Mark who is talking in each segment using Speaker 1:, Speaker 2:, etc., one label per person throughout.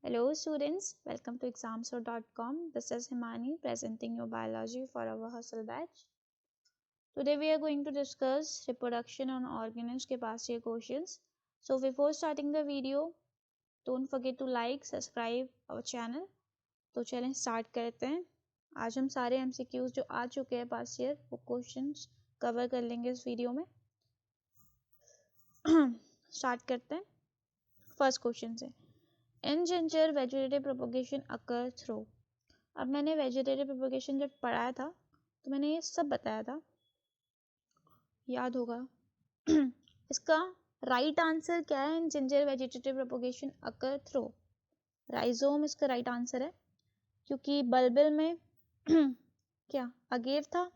Speaker 1: Hello students, welcome to examsor.com. This is Himani presenting your biology for our hustle batch. Today we are going to discuss reproduction on organisms के past year questions. So before starting the video, don't forget to like, subscribe our channel. तो चलें start करते हैं. आज हम सारे MCQs जो आ चुके हैं past year वो questions cover कर लेंगे इस वीडियो में. स्टार्ट करते हैं फर्स्ट क्वेश्चन से. In ginger vegetative propagation occur through. अब मैंने वेजिटेटिव प्रोपोगेशन जब पढ़ाया था तो मैंने ये सब बताया था, याद होगा. इसका राइट आंसर क्या है? In ginger vegetative propagation occur through rhizome इसका राइट आंसर है, क्योंकि बल्बिल में क्या अगेव था.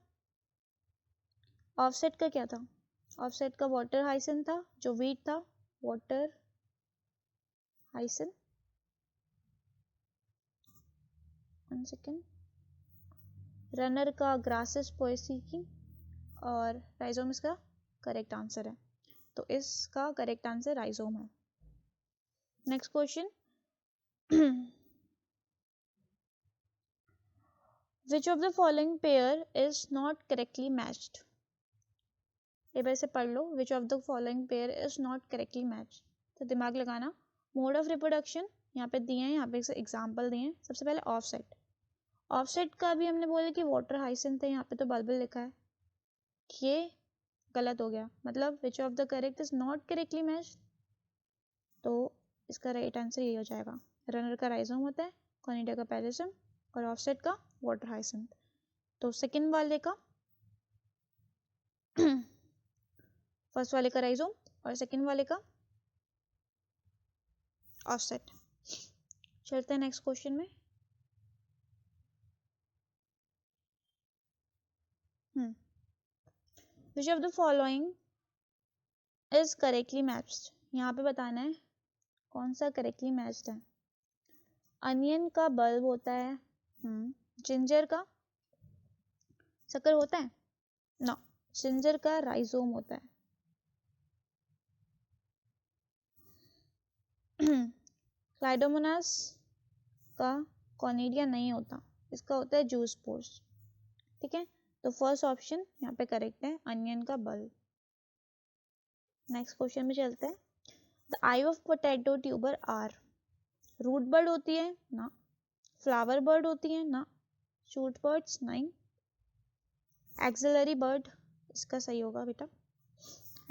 Speaker 1: ऑफसेट का क्या था? ऑफसेट का वाटर हाइसिन था, जो वीट था water hyacinth. One second. Runner का ग्रासिस पोएसिकी और राइजोम इसका करेक्ट आंसर है, तो इसका करेक्ट आंसर राइजोम है. Next question. Which of the following pair is not correctly matched. एक बार से पढ़ लो. Which of the following pair is not correctly matched. तो दिमाग लगाना. मोड ऑफ रिप्रोडक्शन यहाँ पे दिए हैं, यहाँ पे एग्जाम्पल दिए हैं. सबसे पहले ऑफसेट. ऑफसेट का भी हमने बोला कि वाटर हाइसिंथ है, यहाँ पे तो बल्बिल लिखा है, ये गलत हो गया. मतलब विच of the correct is not correctly matched, तो इसका राइट आंसर ये हो जाएगा. रनर का राइजोम होता है, कॉनिडिया का पेरिसम और ऑफसेट का वाटर हाइसिंथ. तो सेकंड वाले का फर्स्ट वाले का राइजोम और सेकंड वाले का ऑफसेट. चलते हैं नेक्स्ट क्वेश्चन में. विच of the following is correctly matched. यहाँ पे बताना है कौन सा करेक्टली मैच्ड है. अनियन का बल्ब होता है. जिंजर का शक्कर होता है. नो, जिंजर का राइजोम होता है. क्लाइडोमोनास का कॉनिडिया नहीं होता, इसका होता है जूस्पोर्स. ठीक है, तो फर्स्ट ऑप्शन यहाँ पे करेक्ट है, अनियन का बल्ब. नेक्स्ट क्वेश्चन में चलते हैं. The eye of potato tuber are. Root bud होती है ना, फ्लावर बर्ड होती है ना, शूट बर्ड्स नहीं, एक्सिलरी बर्ड इसका सही होगा बेटा,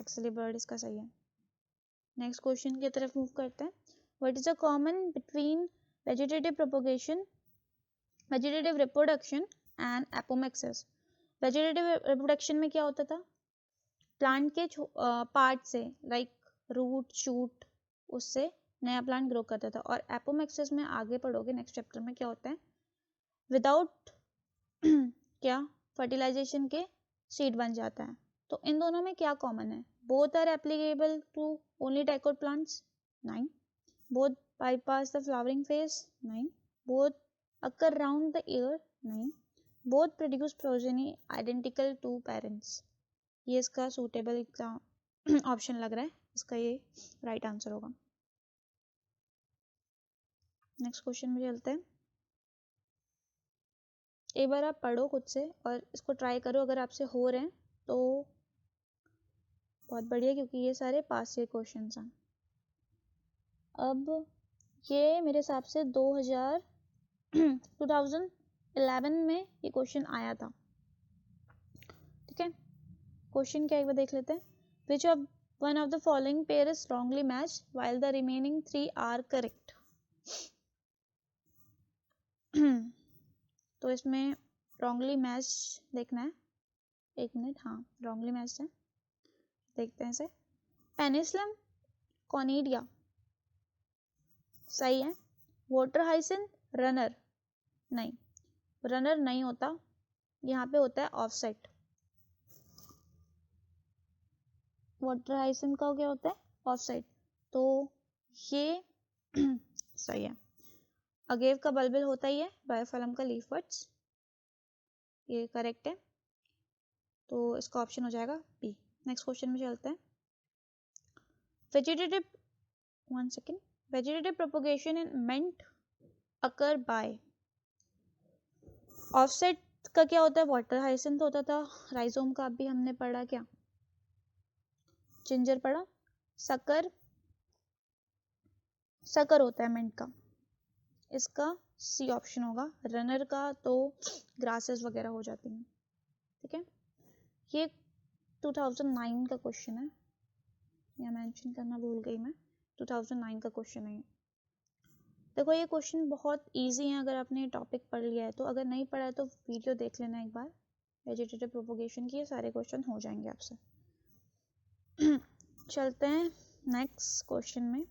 Speaker 1: एक्सिलरी बर्ड इसका सही है. नेक्स्ट क्वेश्चन की तरफ मूव करते हैं. What is the common between vegetative propagation, vegetative reproduction and apomixis. Vegetative reproduction में क्या होता था? प्लांट के पार्ट से लाइक रूट शूट, उससे नया प्लांट ग्रो करता था. और एपोमेक्सिस में आगे पढ़ोगे नेक्स्ट चैप्टर में क्या होता है, विदाउट क्या फर्टिलाइजेशन के सीड बन जाता है. तो इन दोनों में क्या कॉमन है? Both are applicable to only dicot plants. नहीं. Both bypass the flowering phase. नहीं. both occur round the year. नहीं. both produce progeny identical to parents. ये इसका suitable ऑप्शन लग रहा है, इसका ये राइट आंसर होगा. नेक्स्ट क्वेश्चन में चलते हैं. एक बार आप पढ़ो खुद से और इसको ट्राई करो. अगर आपसे हो रहे हैं तो बहुत बढ़िया, क्योंकि ये सारे पास ईयर क्वेश्चन हैं. अब ये मेरे हिसाब से 2011 में ये क्वेश्चन आया था. ठीक है, क्वेश्चन क्या एक बार देख लेते हैं. Which of one of the following pair is wrongly matched while the remaining 3 are correct. तो इसमें रॉन्गली मैच देखना है. एक मिनट. हाँ, रॉन्गली मैच है, देखते हैं इसे. पेनिसिलम कॉनिडिया सही है. वाटर हाइसिंथ रनर नहीं, रनर नहीं होता, यहाँ पे होता है ऑफसेट. वाटर हाइसिंथ का क्या होता है? ऑफसेट. तो ये सही है. अगेव का बल्बिल होता ही है, बायोफिलम का लीफ बड्स, ये करेक्ट है, तो इसका ऑप्शन हो जाएगा बी. नेक्स्ट क्वेश्चन में चलते हैं. Vegetative, one second, vegetative propagation in meant occur by. Offset का क्या होता है? वाटर हाइसिंथ होता था। राइजोम का भी हमने पढ़ा, क्या जिंजर पढ़ा। सकर, सकर होता है मिंट का, इसका सी ऑप्शन होगा। रनर का तो ग्रासेस वगैरह हो जाती हैं, ठीक है। ये 2009 का क्वेश्चन है, या मेंशन करना भूल गई मैं, 2009 का क्वेश्चन है। देखो ये क्वेश्चन बहुत इजी है अगर आपने टॉपिक पढ़ लिया है तो, अगर नहीं पढ़ा है तो वीडियो देख लेना एक बार वेजिटेटिव प्रोपोगेशन की, ये सारे क्वेश्चन हो जाएंगे आपसे। चलते हैं नेक्स्ट क्वेश्चन में।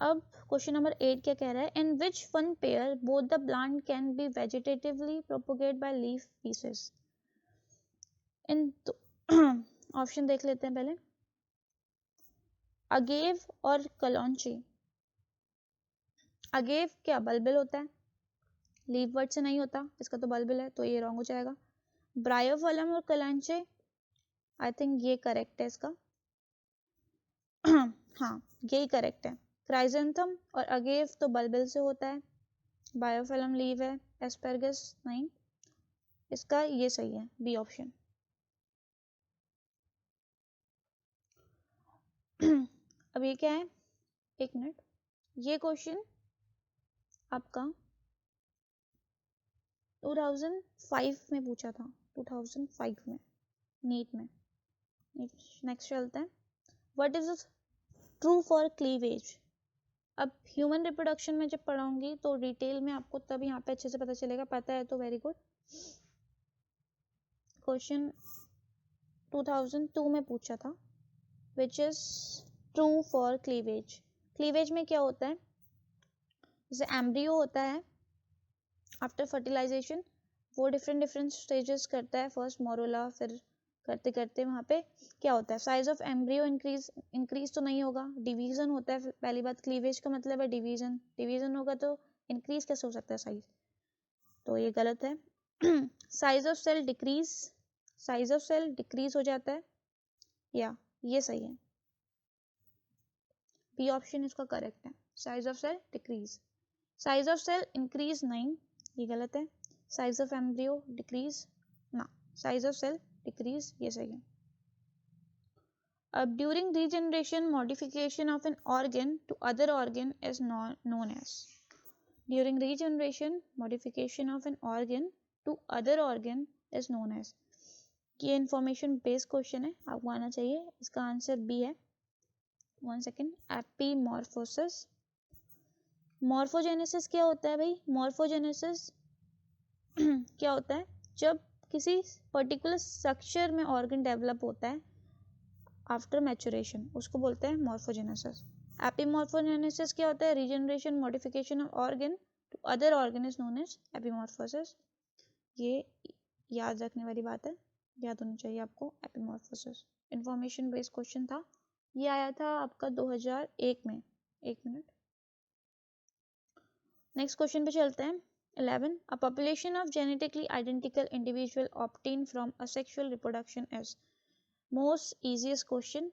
Speaker 1: अब क्वेश्चन नंबर 8 क्या कह रहा है? In which one pair both the plant can be vegetatively propagate by leaf pieces. इन ऑप्शन देख लेते हैं पहले। अगेव और कलौंची। अगेव क्या बल्बिल होता है, लीफ वर्ड से नहीं होता, इसका तो बल्बिल है, तो ये रॉन्ग हो जाएगा। ब्रायोफलम और कलांचे, आई थिंक ये करेक्ट है इसका। हाँ यही करेक्ट है। क्राइजेंथम और अगेव तो बल्बिल से होता है, बायोफिलम लीव है, एस्परगस नहीं, इसका ये सही है, बी ऑप्शन। अब ये क्या है, एक मिनट, ये क्वेश्चन आपका 2005 में पूछा था, 2005 में नीट में। नेक्स्ट चलते हैं। What is true for cleavage. अब ह्यूमन रिप्रोडक्शन में जब पढ़ाऊंगी तो डिटेल में आपको तब यहाँ पे अच्छे से पता चलेगा, पता है तो वेरी गुड। क्वेश्चन 2002 में पूछा था, which is true for cleavage. Cleavage में क्या होता है, जैसे एम्ब्रियो होता है, आफ्टर फर्टिलाइजेशन वो डिफरेंट स्टेजेस करता है, फर्स्ट मोरोला, फिर करते करते वहाँ पे क्या होता है, साइज ऑफ एम्ब्रियो इंक्रीज तो नहीं होगा, डिवीजन होता है। पहली बात, क्लीवेज का मतलब है डिवीजन, डिवीजन होगा तो इंक्रीज कैसे हो सकता है साइज, तो ये गलत है। Size of cell decrease, size of cell decrease हो जाता है, या ये सही है, बी ऑप्शन इसका करेक्ट है, size of cell decrease. Size of cell increase नहीं, ये गलत है। साइज ऑफ एम्ब्रियो डिक्रीज ना, साइज ऑफ सेल डिक्रीज ये सही है। अब during regeneration modification of an organ to other organ is known as. During regeneration modification of an organ to other organ is known as. ये information based question है, आपको आना चाहिए, इसका आंसर बी है। 1 सेकेंड, एपीमॉर्फोसिस। मॉर्फोजेनेसिस क्या होता है भाई, मॉर्फोजेनेसिस क्या होता है, जब किसी पर्टिकुलर स्ट्रक्चर में ऑर्गन डेवलप होता है आफ्टर मैचुरेशन, उसको बोलते हैं मॉर्फोजेनेसिस। एपीमॉर्फोजेनेसिस क्या होता है, regeneration modification of organ to other organ is known as epimorphosis. ये याद रखने वाली बात है, याद होनी चाहिए आपको एपीमॉर्फोसिस। इंफॉर्मेशन बेस्ड क्वेश्चन था, ये आया था आपका 2001 में। एक मिनट, नेक्स्ट क्वेश्चन पे चलते हैं। 11. A population of genetically identical individual obtained from asexual reproduction is। Most easiest question,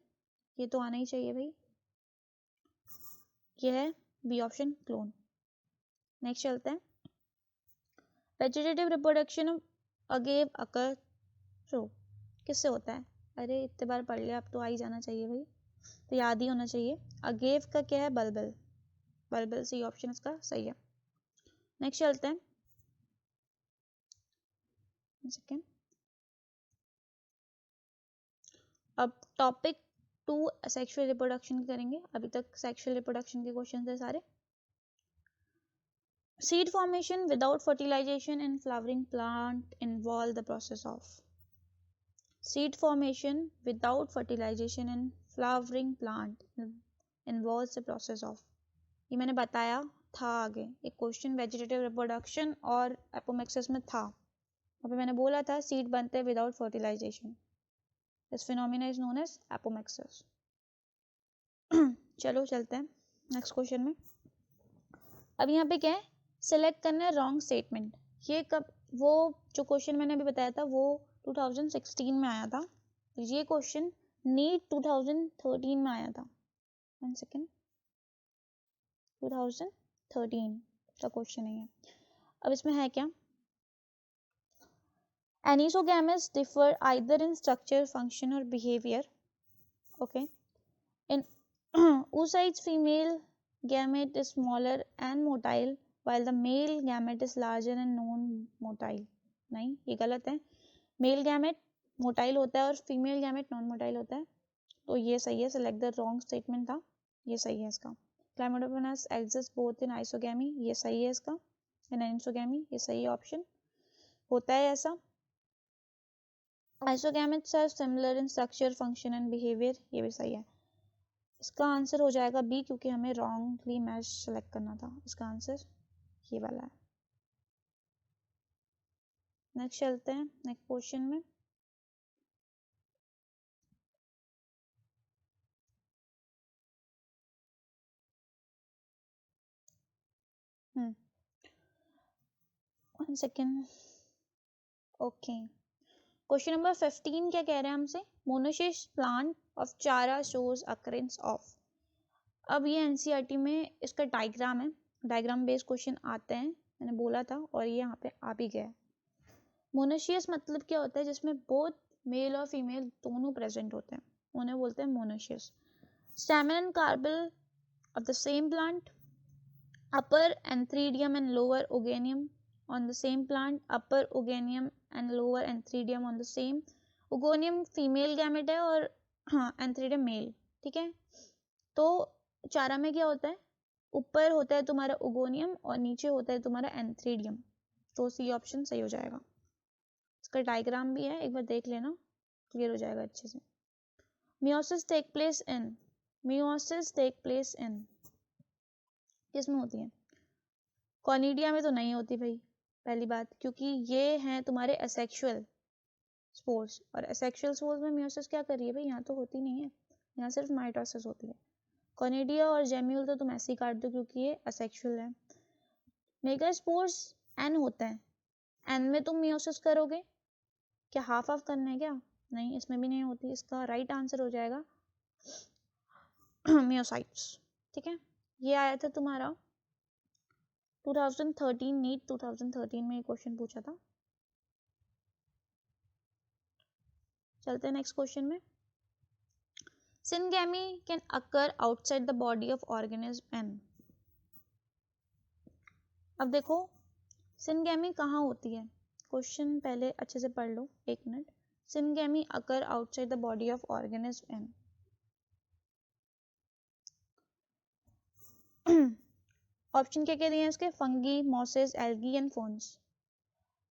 Speaker 1: ये तो आना ही चाहिए भाई, ये है बी ऑप्शन, क्लोन। नेक्स्ट चलते हैं। Vegetative reproduction of agave occur through किससे होता है, अरे इतने बार पढ़ लिया, अब तो आ ही जाना चाहिए भाई, तो याद ही होना चाहिए। अगेव का क्या है, बल्बिल, बल्बिल सी ऑप्शन इसका सही है। नेक्स्ट चलते हैं। सेकेंड, अब टॉपिक 2 सेक्सुअल रिप्रोडक्शन करेंगे, अभी तक सेक्सुअल रिप्रोडक्शन के क्वेश्चन थे सारे। Seed formation without fertilization in flowering plant involve the process of. Seed formation without fertilization in flowering plant involve the process of, ये मैंने बताया था आगे, एक क्वेश्चन वेजिटेटिव रिप्रोडक्शन और एपोमेक्सिस में था, वहाँ पे मैंने बोला था सीड बनते हैं without fertilization, this phenomena is known as apomixis. चलो चलते हैं नेक्स्ट क्वेश्चन में। अब यहाँ पे क्या है, सिलेक्ट करना है रॉन्ग स्टेटमेंट। ये कब, वो जो क्वेश्चन मैंने अभी बताया था वो 2016 में आया था, ये क्वेश्चन नीट 2013 में आया था, 1 सेकेंड, 2013 का क्वेश्चन है ये। अब इसमें है क्या, Anisogametes differ either in structure, function or behavior. Okay. In oocytes, female gamete is smaller and motile, while the male gamete is larger and non-motile. नहीं, ये गलत है। मेल गैमेट मोटाइल होता है और फीमेल गैमेट नॉन मोटाइल होता है, तो ये सही है। सेलेक्ट द रॉन्ग स्टेटमेंट था, ये सही है इसका। क्लाइमेटोगोनस एग्जिस्ट बोथ इन आइसोगैमी, ये सही है इसका। इन एनिसोगैमी, ये सही ऑप्शन होता है ऐसा। Isogametes are similar in structure, function and behavior, ये भी सही है। इसका आंसर हो जाएगा बी, क्योंकि हमें wrongly मैच सेलेक्ट करना था। इसका आंसर ये वाला है। नेक्स्ट चलते हैं नेक्स्ट क्वेश्चन में। One second. Okay, question number 15 क्या कह रहे हैं हमसे, मोनोसिस प्लांट ऑफ चारा शोज अकरेंस ऑफ। अब ये एनसीईआरटी में इसका डायग्राम है, डायग्राम बेस्ड क्वेश्चन आते हैं, मैंने बोला था, और ये यहाँ पे आ भी गया। मोनोशियस मतलब क्या होता है, जिसमें बोथ मेल और फीमेल दोनों प्रेजेंट होते हैं, उन्हें बोलते हैं monoecious. Stamen and carpel of the same plant, upper antheridium and lower oogonium on the same plant, upper oogonium and lower antheridium on the same. Oogonium female gamete है और हाँ एंथ्रीडियम मेल, ठीक है। तो चारा में क्या होता है, ऊपर होता है तुम्हारा ओगोनियम और नीचे होता है तुम्हारा एंथ्रीडियम, तो सी ऑप्शन सही हो जाएगा। इसका डायग्राम भी है, एक बार देख लेना, क्लियर हो जाएगा अच्छे से। Meiosis take place in, meiosis take place in किस में होती है, कॉनिडिया में तो नहीं होती भाई, पहली बात, क्योंकि ये हैं तुम्हारे एसेक्सुअल स्पोर्स, और एसेक्सुअल स्पोर्स में मियोसिस क्या कर रही है भाई, यहाँ तो होती नहीं है, यहाँ सिर्फ माइटोसिस होती है। कॉनिडिया और जेम्यूल तो तुम ऐसे ही काट दो क्योंकि ये असेक्सुअल है। मेगास्पोर्स एन होता है, एन में तुम मियोसिस करोगे क्या, हाफ हाफ करना है क्या, नहीं इसमें भी नहीं होती। इसका राइट आंसर हो जाएगा मियोसाइट्स, ठीक है। ये आया था तुम्हारा 2013 नीट 2013 में ये क्वेश्चन पूछा था। चलते हैं नेक्स्ट क्वेश्चन में। Syngamy can occur outside the body of organism in. अब देखो सिनगैमी कहाँ होती है, क्वेश्चन पहले अच्छे से पढ़ लो, एक minute. Syngamy occur outside the body of organism in. Option क्या क्या दिए हैं इसके, fungi, mosses, algae and ferns.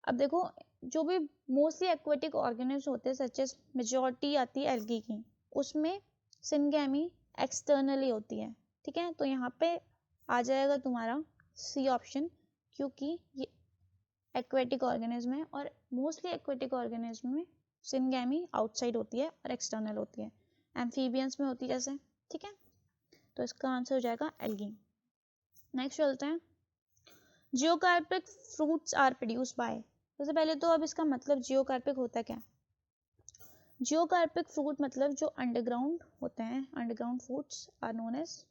Speaker 1: अब देखो जो भी मोस्टली एक्वेटिक ऑर्गेनिज्म होते हैं, सच एज मेजॉरिटी आती है एल्गी की, उसमें सिनगैमी एक्सटर्नली होती है, ठीक है। तो यहाँ पे आ जाएगा तुम्हारा सी ऑप्शन, क्योंकि ये एक्वेटिक ऑर्गेनिज्म है और मोस्टली एक्वेटिक ऑर्गेनिज्म में सिनगैमी आउटसाइड होती है और एक्सटर्नल होती है। एम्फीबियंस में होती है जैसे, ठीक है। तो इसका आंसर हो जाएगा एल्गी। नेक्स्ट चलते हैं। जियोकार्पिक फ्रूट्स आर प्रोड्यूस बाय। सबसे पहले तो अब इसका मतलब जियोकार्पिक होता है क्या। जियोकार्पिक फ्रूट मतलब जो अंडरग्राउंड होते हैं, underground fruits are known as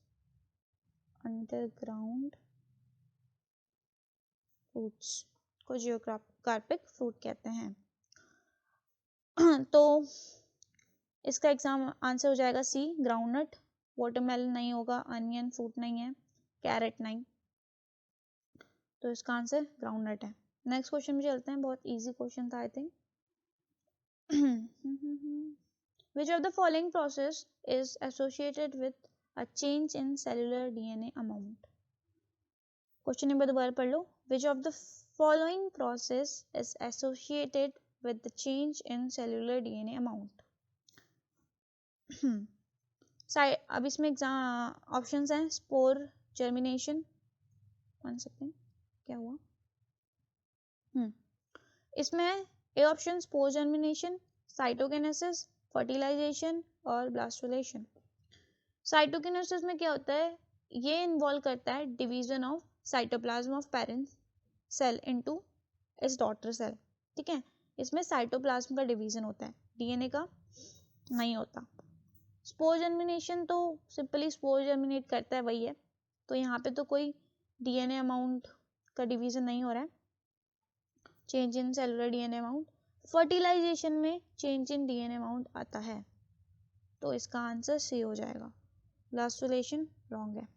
Speaker 1: underground fruits को जियोकार्पिक फ्रूट कहते हैं। तो इसका एग्जाम आंसर हो जाएगा सी, ग्राउंडनट। वाटरमेलन नहीं होगा, अनियन फ्रूट नहीं है, कैरेट नहीं, तो इसका आंसर ग्राउंडनट है। नेक्स्ट क्वेश्चन में चलते हैं, बहुत इजी क्वेश्चन था I think. Which of the following process is associated with a change in cellular DNA amount? Question number दोबारा पढ़ लो। Which of the following process is associated with the change in cellular DNA amount? अब इसमें options हैं, spore germination, 1 second क्या हुआ, इसमें A option spore germination, cytokinesis, fertilization और blastulation. Cytokinesis में क्या होता है, ये इन्वॉल्व करता है division of cytoplasm of parent cell into its daughter cell, ठीक है। इसमें साइटोप्लाज्म का डिवीजन होता है, डीएनए का नहीं होता। स्पोर जर्मिनेशन तो सिंपली स्पोर जर्मिनेट करता है वही है, तो यहाँ पे तो कोई डीएनए अमाउंट का डिवीजन नहीं हो रहा है, change in cellular DNA amount. Fertilization में चेंज इन डीएनए अमाउंट आता है, तो इसका आंसर सी हो जाएगा। ब्लास्टुलेशन रॉन्ग है,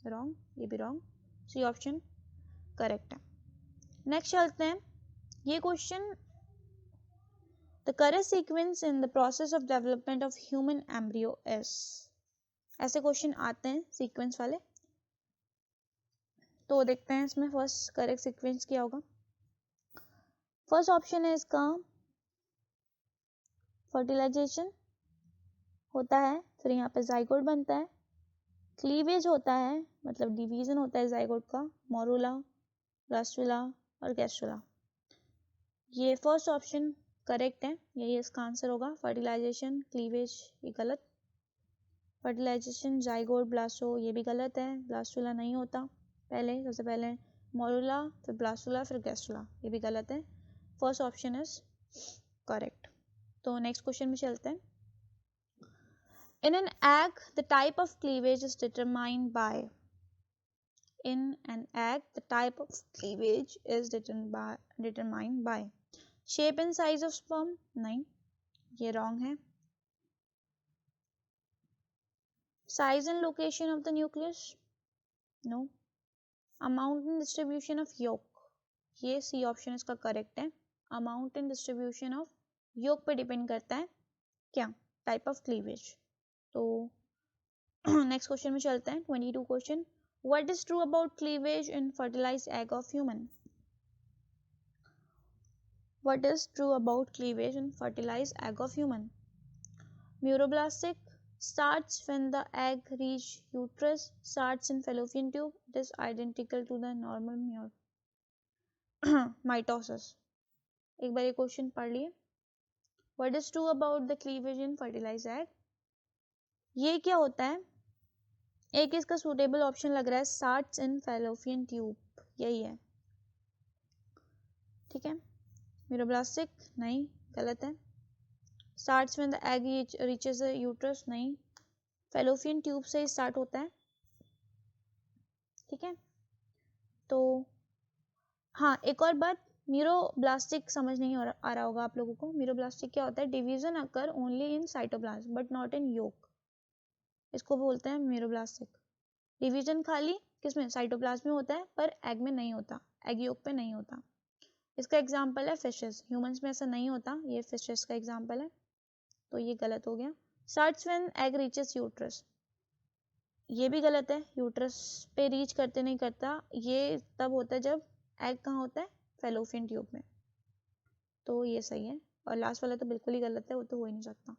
Speaker 1: रॉन्ग, ये भी रॉन्ग, सी ऑप्शन करेक्ट है। नेक्स्ट चलते हैं, ये question, the correct sequence in the process of development of human embryo is, ऐसे क्वेश्चन आते हैं सीक्वेंस वाले, तो देखते हैं इसमें फर्स्ट करेक्ट सीक्वेंस क्या होगा। फर्स्ट ऑप्शन है इसका फर्टिलाइजेशन होता है, फिर यहाँ पे जाइगोट बनता है, क्लीवेज होता है मतलब डिवीजन होता है जाइगोट का, मोरूला, ब्लास्टुला और गैस्ट्रुला। ये फर्स्ट ऑप्शन करेक्ट है, यही इसका आंसर होगा। फर्टिलाइजेशन क्लीवेज ये गलत, फर्टिलाइजेशन जाइगोट ब्लास्टो ये भी गलत है, ब्लास्टुला नहीं होता, पहले सबसे पहले मोरूला फिर ब्लास्टुला फिर गैस्ट्रुला, ये भी गलत है। First option is correct. तो नेक्स्ट क्वेश्चन में चलते हैं। In an egg, the type of cleavage is determined by. In an egg, the type of cleavage is determined by. Shape and size of sperm? नहीं, ये wrong है. Size and location of the nucleus? No. Amount and distribution of yolk? ये C option इसका correct है. Amount and distribution of yolk पे depend करता है क्या? Type of cleavage. तो नेक्स्ट क्वेश्चन में चलते हैं। 22 question, what is true about cleavage in fertilised egg of human? What is true about cleavage in fertilised egg of human? Meroblastic, starts when the egg reach uterus, starts in fallopian tube, it is identical to the normal mitosis। एक बार ये question पढ़ लिए। What is true about the cleavage in fertilised egg, ये क्या होता है? एक इसका सूटेबल ऑप्शन लग रहा है, starts in fallopian tube, यही है, ठीक है। म्यूरोब्लास्टिक नहीं, गलत है। starts when the egg reaches the uterus नहीं, fallopian tube से स्टार्ट होता है, ठीक है। तो हाँ, एक और बात, म्यूरोब्लास्टिक समझ नहीं आ रहा होगा आप लोगों को। म्यूरोब्लास्टिक क्या होता है? Division occur only in cytoplasm but not in yolk, इसको बोलते हैं म्यूरोब्लास्टिक। डिवीजन खाली किसमें? साइटोप्लाज्म में होता है, पर एग में नहीं होता, एग योक पे नहीं होता। इसका एग्जांपल है फिशेस, ह्यूमंस में ऐसा नहीं होता, ये फिशेस का एग्जांपल है, तो ये गलत हो गया। Starts when egg reaches uterus, ये भी गलत है, यूट्रस पे रीच करते नहीं करता, ये तब होता है जब एग कहाँ होता है? फैलोपियन ट्यूब में, तो ये सही है। और लास्ट वाला तो बिल्कुल ही गलत है, वो तो हो ही नहीं सकता।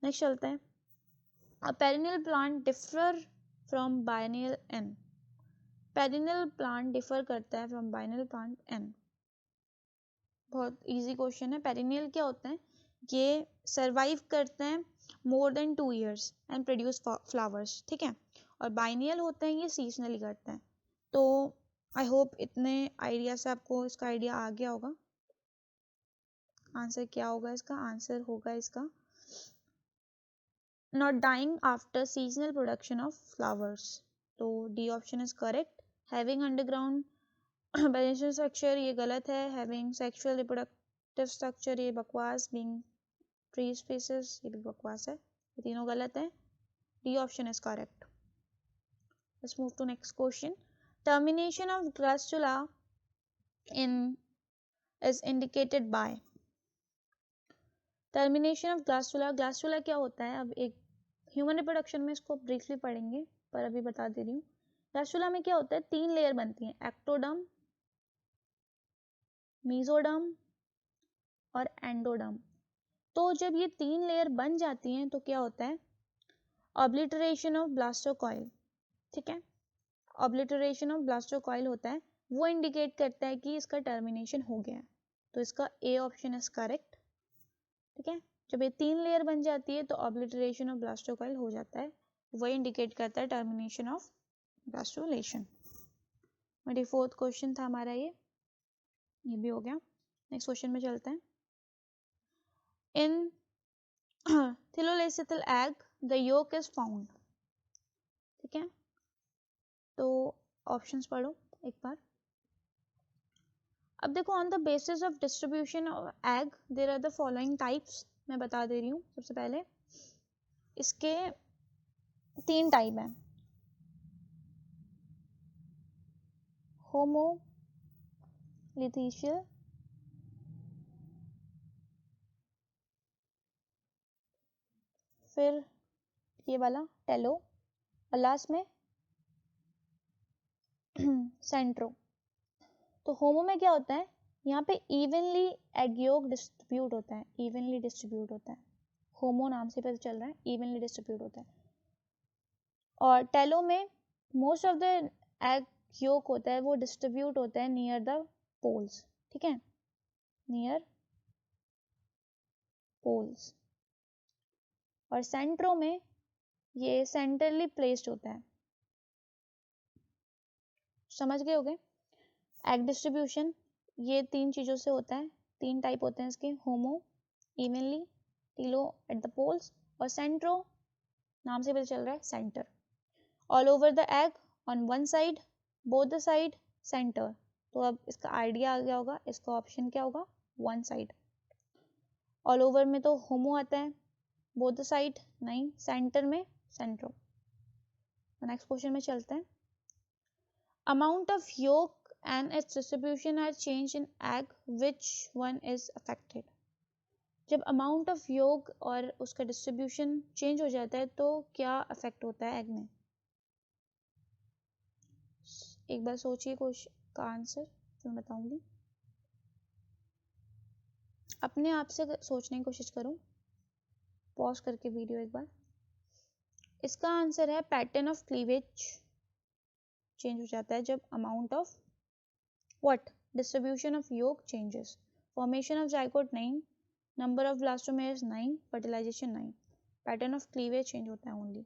Speaker 1: नेक्स्ट चलते हैं, a perennial plant differ from biennial in, perennial plant differ करता है फ्रॉम बाइनियल प्लांट एन। बहुत इजी क्वेश्चन है। पेरिनियल क्या होते हैं? ये सरवाइव करते हैं more than 2 years and produce flowers, ठीक है। और बाइनियल होते हैं, ये सीजनली करते हैं। तो आई होप इतने आइडिया से आपको इसका आइडिया आ गया होगा। आंसर क्या होगा इसका? आंसर होगा इसका not dying after seasonal production of flowers, तो D option is correct. Having underground beneficial structure, ये गलत है। हैविंग सेक्सुअल रिप्रोडक्टिव स्ट्रक्चर, ये बकवास। बीइंग ट्री स्पेसेस, ये भी बकवास है, ये तीनों गलत है। D option is correct. Let's move to next question, termination of blastula in is indicated by. Termination of blastula, blastula क्या होता है? अब एक ह्यूमन रिप्रोडक्शन में इसको ब्रीफली पढ़ेंगे, पर अभी बता दे रही हूँ। ग्लैस्टुला में क्या होता है? 3 लेयर बनती हैं, एक्टोडर्म, मेसोडर्म और एंडोडर्म। तो जब ये 3 लेयर बन जाती हैं तो क्या होता है? ऑब्लिटरेशन ऑफ ब्लास्टोकॉइल, ठीक है। ऑब्लिटरेशन ऑफ ब्लास्टोकॉइल होता है, वो इंडिकेट करता है कि इसका टर्मिनेशन हो गया है, तो इसका ए ऑप्शन इज करेक्ट, ठीक है। जब ये 3 लेयर बन जाती है तो ऑब्लिटरेशन ऑफ ब्लास्टोकॉइल हो जाता है, वही इंडिकेट करता है termination of blastulation. 24th question था हमारा ये भी हो गया। नेक्स्ट क्वेश्चन में चलते हैं। In telolecithal egg the yolk is found. ठीक है, तो ऑप्शंस पढ़ो एक बार। अब देखो, on the basis of distribution of egg there are the following types. मैं बता दे रही हूँ। सबसे पहले इसके 3 टाइप हैं। होमोलिथिशियल, फिर ये वाला टेलो, और लास्ट में सेंट्रो। तो होमो में क्या होता है, यहाँ पे इवनली एग योक डिस्ट्रीब्यूट होता है, इवनली डिस्ट्रीब्यूट होता है। होमो नाम से पता चल रहा है, इवनली डिस्ट्रीब्यूट होता है। और टेलो में most of the egg yolk होता है वो डिस्ट्रीब्यूट होता है नियर द पोल्स। ठीक है, नियर पोल्स। और सेंट्रो में ये सेंट्रली प्लेस्ड होता है। समझ गए होगे? एग डिस्ट्रीब्यूशन ये 3 चीज़ों से होता है, 3 टाइप होते हैं इसके, होमो, evenly, Tillo at the poles, और सेंट्रो नाम से पता चल रहा है centre. All over the egg on one side, both the side, centre. तो अब इसका आइडिया आ गया होगा, इसका ऑप्शन क्या होगा, वन साइड। ऑल ओवर में तो होमो आता है, बोथ द साइड नहीं, सेंटर में सेंट्रो। नेक्स्ट क्वेश्चन में चलते हैं। Amount of yolk and its distribution are changed in egg, which one is affected? जब amount of yolk और उसका distribution change हो जाता है तो क्या affect होता है egg में? एक बार सोचिए क्वेश्चन का आंसर, मैं बताऊंगी। अपने आप से सोचने की कोशिश करो, पॉज करके वीडियो एक बार। इसका आंसर है पैटर्न ऑफ क्लीवेज चेंज हो जाता है जब amount of what distribution of yolk changes, formation of zygote 9, number of blastomeres 9, fertilization 9, pattern of cleavage change होता है only।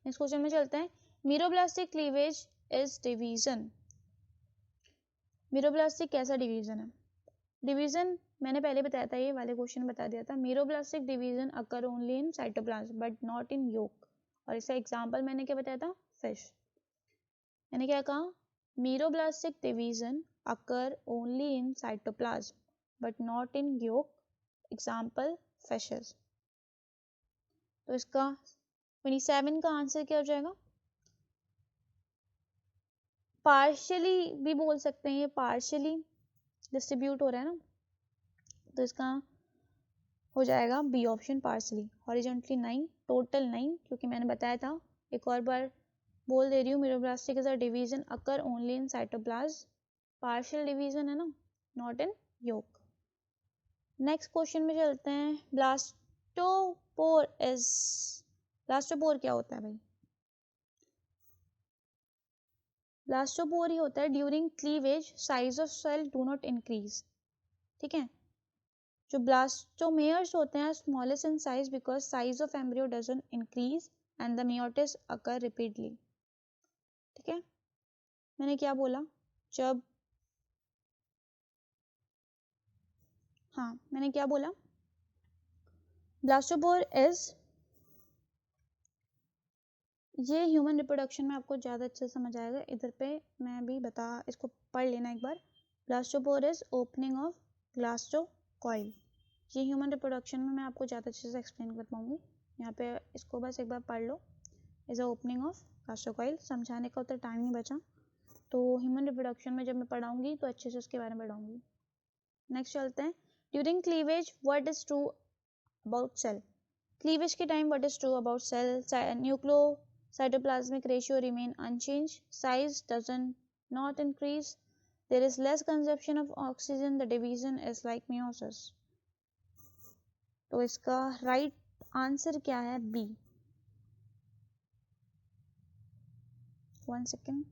Speaker 1: नेक्स्ट क्वेश्चन में चलते हैं। Meroblastic cleavage is division. Meroblastic कैसा डिवीजन है? डिवीजन मैंने पहले बताया था, ये वाले क्वेश्चन में बता दिया था। Meroblastic division occur only in cytoplasm but not in yolk. और इसका एग्जांपल मैंने क्या बताया था, फिश। मैंने क्या कहा, Meroblastic division occur only in cytoplasm but not in yolk. Example fishes। तो इसका 27 का आंसर क्या हो जाएगा? पार्शियली भी बोल सकते हैं, ये पार्शियली डिस्ट्रीब्यूट हो रहा है ना, तो इसका हो जाएगा B option, partially. Horizontally 9, total 9, क्योंकि मैंने बताया था, एक और बार बोल दे रही हूँ, meroblastic is a division occur only in cytoplasm, partial division है ना, not in yolk. Next question में चलते हैं। ब्लास्टोपोर क्या होता है भाई? ब्लास्टोपोर ही होता है during cleavage size of cell do not increase. ठीक है, जो ब्लास्टोमेयर्स होते हैं smallest in size because size of embryo doesn't increase and the meiosis occur repeatedly. ठीक है, मैंने क्या बोला, जब मैंने क्या बोला, ब्लास्टोपोर इज, ये ह्यूमन रिप्रोडक्शन में आपको ज़्यादा अच्छे समझ आएगा, इधर पे मैं भी इसको पढ़ लेना एक बार। Blastopore is opening of blastocoel. ये ह्यूमन रिप्रोडक्शन में मैं आपको ज़्यादा अच्छे से एक्सप्लेन कर पाऊंगी, यहाँ पे इसको बस एक बार पढ़ लो। इज अ ओपनिंग ऑफ ब्लास्टोकॉइल, समझाने का उतना टाइम नहीं बचा, तो ह्यूमन रिप्रोडक्शन में जब मैं पढ़ाऊंगी तो अच्छे से उसके बारे में पढ़ाऊंगी। नेक्स्ट चलते हैं। During cleavage what is true about cell? Cleavage के time what is true about cell? Cytoplasmic ratio remain unchanged, size doesn't not increase, there is less consumption of oxygen, the division is like meiosis। तो इसका right answer क्या है? B. 1 second.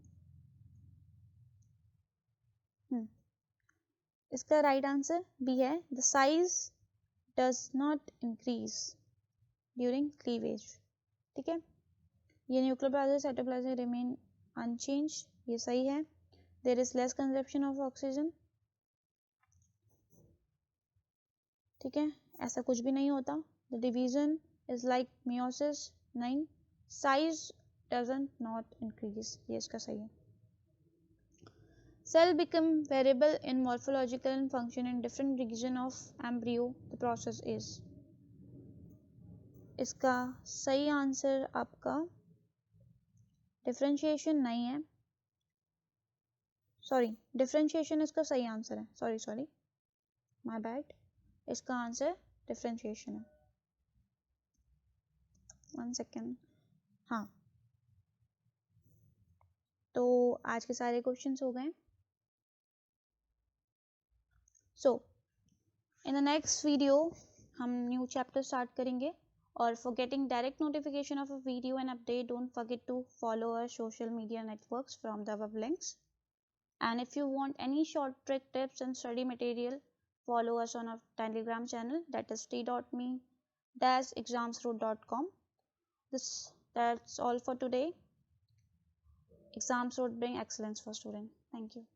Speaker 1: इसका right answer B है, the size does not increase during cleavage. ठीक है, ये nucleoplasm cytoplasm remain unchange, ये सही है। There is less consumption of oxygen. ठीक है, ऐसा कुछ भी नहीं होता। The division is like meiosis. नहीं. Size doesn't not increase. ये इसका सही है. Cell become variable in morphological and function in different region of embryo. The process is. इसका सही आंसर आपका डिफरेंशिएशन नहीं है. सॉरी, डिफरेंशिएशन इसका सही आंसर है. Sorry my bad. इसका आंसर डिफरेंशिएशन है. 1 सेकेंड. हाँ, तो आज के सारे क्वेश्चंस हो गए. So in the next video हम न्यू चैप्टर स्टार्ट करेंगे. और for getting direct notification of a video and update, don't forget to follow our social media networks from the above links. And if you want any short trick tips and study material, follow us on our Telegram channel, that is t.me-examsroute.com. That's all for today. Exams Route bring excellence for students. Thank you.